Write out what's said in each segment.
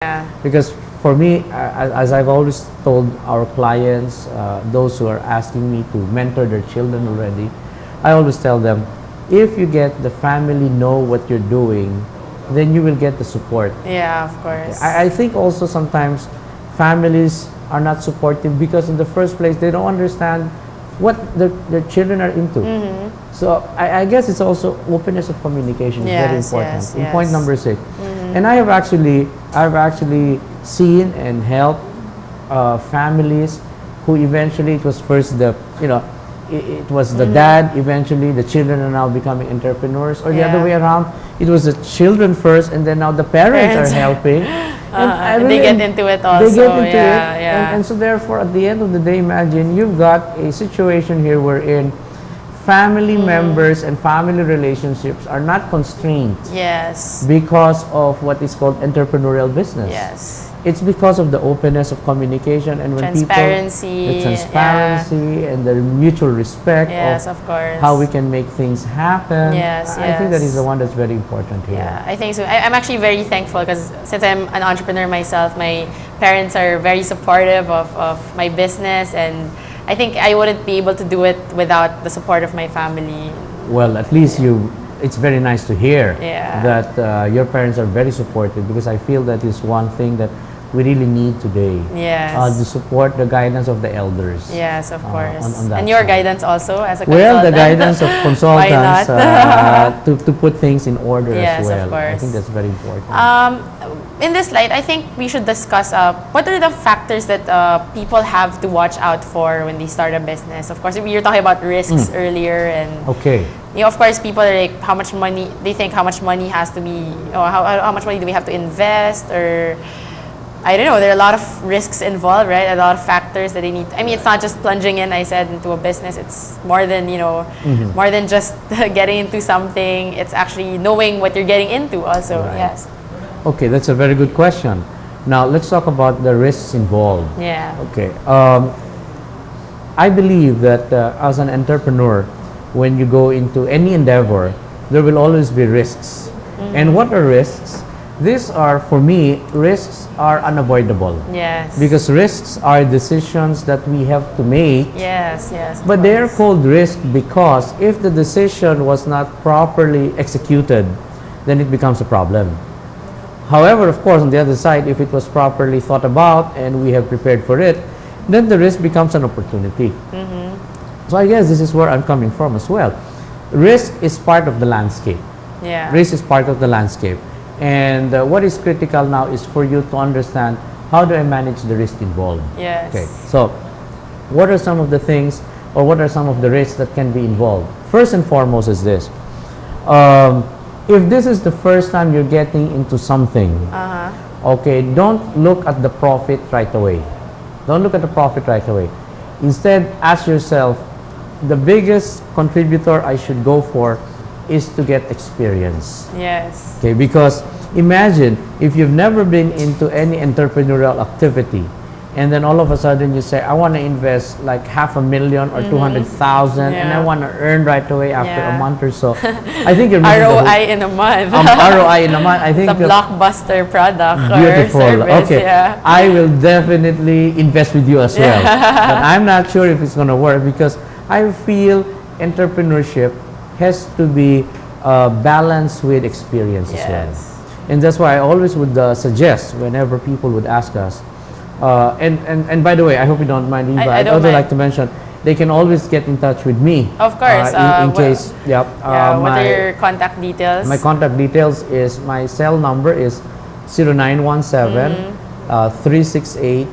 Yeah. Because for me, as I've always told our clients, those who are asking me to mentor their children already, I always tell them, if you get the family know what you're doing, then you will get the support. Yeah, of course. I think also sometimes families are not supportive because in the first place they don't understand what their children are into. So I guess it's also openness of communication is very Yes, important. yes, In yes. point number 6. And I've actually seen and helped families who eventually it was first the it was the dad, eventually the children are now becoming entrepreneurs, or the other Yeah. way around, it was the children first and then now the parents are helping. And they get into it also. They get into yeah, it. yeah. And so therefore at the end of the day, imagine you've got a situation here wherein family members and family relationships are not constrained Yes. because of what is called entrepreneurial business. Yes. It's because of the openness of communication and when Transparency. the transparency and the mutual respect Yes, of of course. how we can make things happen. Yes, I think that yes. is the one that's very important here. Yeah, I think so. I'm actually very thankful because since I'm an entrepreneur myself, my parents are very supportive of my business, and I think I wouldn't be able to do it without the support of my family. Well, at least it's very nice to hear Yeah. that your parents are very supportive, because I feel that is one thing that we really need today. Yes. The support, the guidance of the elders. Yes, of course. on that And your side. guidance also as a consultant. Well, the guidance of consultants not? to put things in order Yes, as of well. I course. think that's very important. In this light, I think we should discuss what are the factors that people have to watch out for when they start a business. Of course, we were talking about risks earlier, and Okay. of course, people are like, how much money they think how much money has to be, or how much money do we have to invest, or I don't know. There are a lot of risks involved, right? A lot of factors that they need. I mean, it's not just plunging in. I said into a business. It's more than more than just getting into something. It's actually knowing what you're getting into. Also, Right. yes. Okay, that's a very good question. Now, let's talk about the risks involved. Yeah. Okay. I believe that as an entrepreneur, when you go into any endeavor, there will always be risks. And what are risks? These are, for me, risks are unavoidable. Yes. Because risks are decisions that we have to make. Yes. Yes. of But they are course. called risk because if the decision was not properly executed, then it becomes a problem. However, of course, on the other side, if it was properly thought about and we have prepared for it, then the risk becomes an opportunity. So I guess this is where I'm coming from as well. Risk is part of the landscape. Yeah. Risk is part of the landscape. And what is critical now is for you to understand, how do I manage the risk involved? Yes. Okay, so what are some of the things, or what are some of the risks that can be involved? First and foremost is this. If this is the first time you're getting into something, okay, don't look at the profit right away. Don't look at the profit right away. Instead, ask yourself, the biggest contributor I should go for is to get experience. Yes. Okay, because imagine if you've never been into any entrepreneurial activity, and then all of a sudden you say, I want to invest like $500,000 or 200,000, and I Yeah. want to earn right away after a Yeah. month or so. I think you're missing the whole- ROI in a month. ROI in a month. I think It's a blockbuster product beautiful. or service. Okay, Yeah. I will definitely invest with you as well. But I'm not sure if it's going to work, because I feel entrepreneurship has to be balanced with experience as well. Yes. And that's why I always would suggest, whenever people would ask us, and by the way, I hope you don't mind, Riva, I I'd don't also mind. like to mention, they can always get in touch with me. Of course, In case, Yeah. What are my, your contact details? my contact details is, my cell number is 0917 368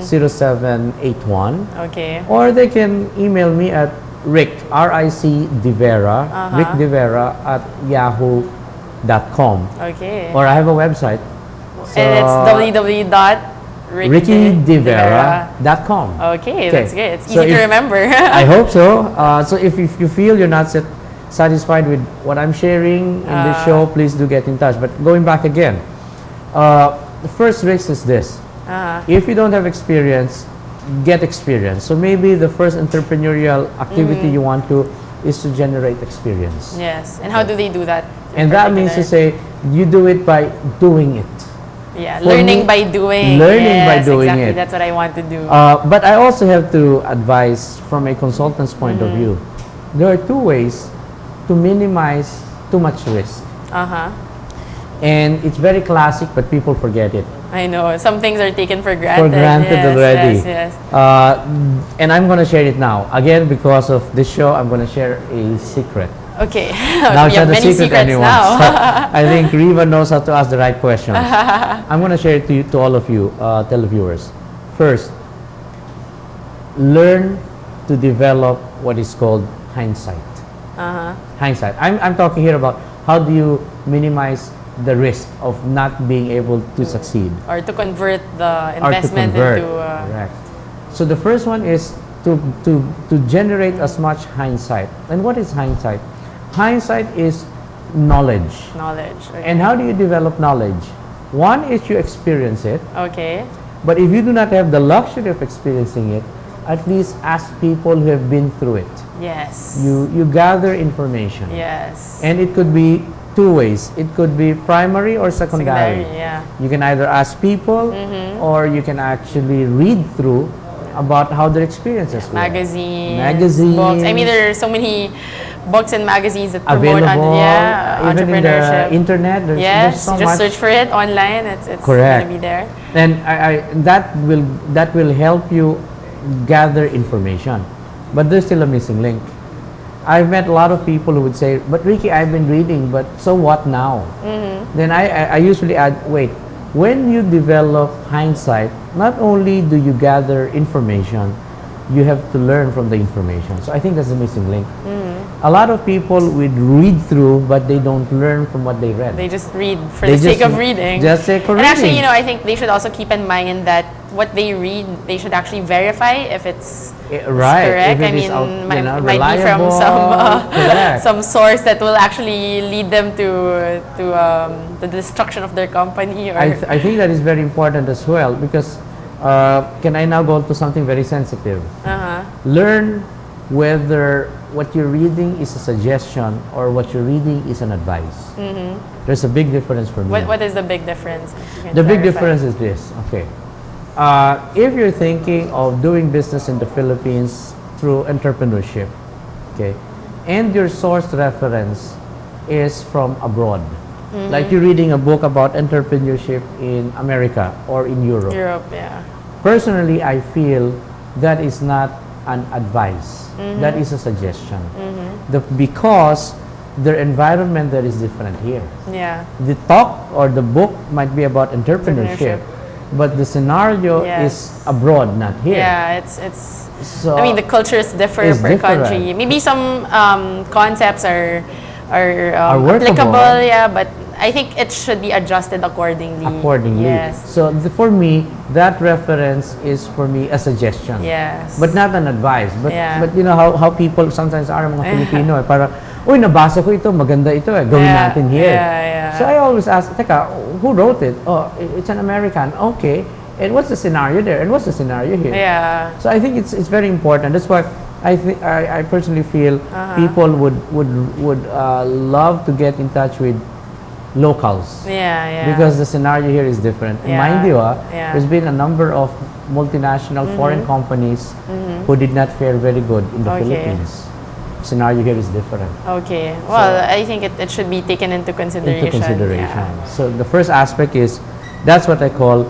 0781. Okay. Or they can email me at Rick, R-I-C Devera, Rick Devera at yahoo.com. Okay. Or I have a website. And it's www.rickdevera.com. Okay, That's good. It's So easy to if- remember. I hope so. So if you feel you're not satisfied with what I'm sharing in this show, please do get in touch. But going back again, the first risk is this. If you don't have experience, get experience. So maybe the first entrepreneurial activity you want to is to generate experience. Yes. And how do they do that? And that means to say you do it by doing it. Yeah, For learning me, by doing. learning by Yes, doing exactly. it. That's what I want to do. But I also have to advise from a consultant's point of view. There are two ways to minimize too much risk. Uh-huh. And it's very classic, but people forget it. I know. Some things are taken for granted. For granted Yes, already. Yes, yes. And I'm going to share it now. Again, because of this show, I'm going to share a secret. Okay. Now we it's have not a many secret secrets anymore. now. So I think Riva knows how to ask the right questions. I'm going to share it to you, to all of you, televiewers. First, learn to develop what is called hindsight. Hindsight. I'm talking here about how do you minimize the risk of not being able to succeed. Or to convert the Or to investment convert. into... Correct. So the first one is to generate as much hindsight. And what is hindsight? Hindsight is knowledge. knowledge. Okay. And how do you develop knowledge? One is you experience it, Okay. but if you do not have the luxury of experiencing it, at least ask people who have been through it. Yes. You gather information. Yes. And it could be two ways. It could be primary or secondary. Yeah. You can either ask people or you can actually read through about how their experiences were. Magazines, books. I mean, there are so many books and magazines that promote Available even in entrepreneurship. the internet. There's Yes, so just much. search for it online. It's Correct. going to be there. And that will help you gather information. But there's still a missing link. I've met a lot of people who would say, but Ricky, I've been reading, but so what now? Then I usually add, wait, when you develop hindsight, not only do you gather information, you have to learn from the information. So I think that's the missing link. A lot of people would read through, but they don't learn from what they read. They just read for They the sake just- of reading. just sake of And actually, reading. you know, I think they should also keep in mind that what they read, they should actually verify if it's Right. correct. If it I is mean, out, might be from reliable, some correct. some source that will actually lead them to the destruction of their company. Or I think that is very important as well because can I now go to something very sensitive? Learn whether what you're reading is a suggestion or what you're reading is an advice. There's a big difference for me. what is the big difference? If you can The big clarify. difference is this. Okay. If you're thinking of doing business in the Philippines through entrepreneurship, okay, and your source reference is from abroad, like you're reading a book about entrepreneurship in America or in Europe. Europe, yeah. Personally, I feel that is not an advice. That is a suggestion. Because their environment there is different here. Yeah. The talk or the book might be about entrepreneurship, but the scenario Yes. is abroad, not here. Yeah, it's. So I mean, the cultures differ It's per different. country. Maybe some concepts are workable. applicable. Yeah, but I think it should be adjusted accordingly. accordingly. Yes. So for me, that reference is for me a suggestion. Yes. But not an advice. But Yeah. but you know how people sometimes are mga Filipino eh, para uy nabasa ko ito, maganda ito eh, gawin Yeah, natin here. yeah. So I always ask, teka, who wrote it? Oh, it's an American. Okay. And what's the scenario there? And what's the scenario here? Yeah. So I think it's very important. That's why I personally feel people would love to get in touch with locals. Yeah, yeah. Because the scenario here is different. And Yeah, mind you, yeah. there's been a number of multinational foreign companies who did not fare very good in the Okay. Philippines. Scenario here is different. Okay. Well, I think it should be taken into consideration. Into consideration. Yeah. So the first aspect is, that's what I call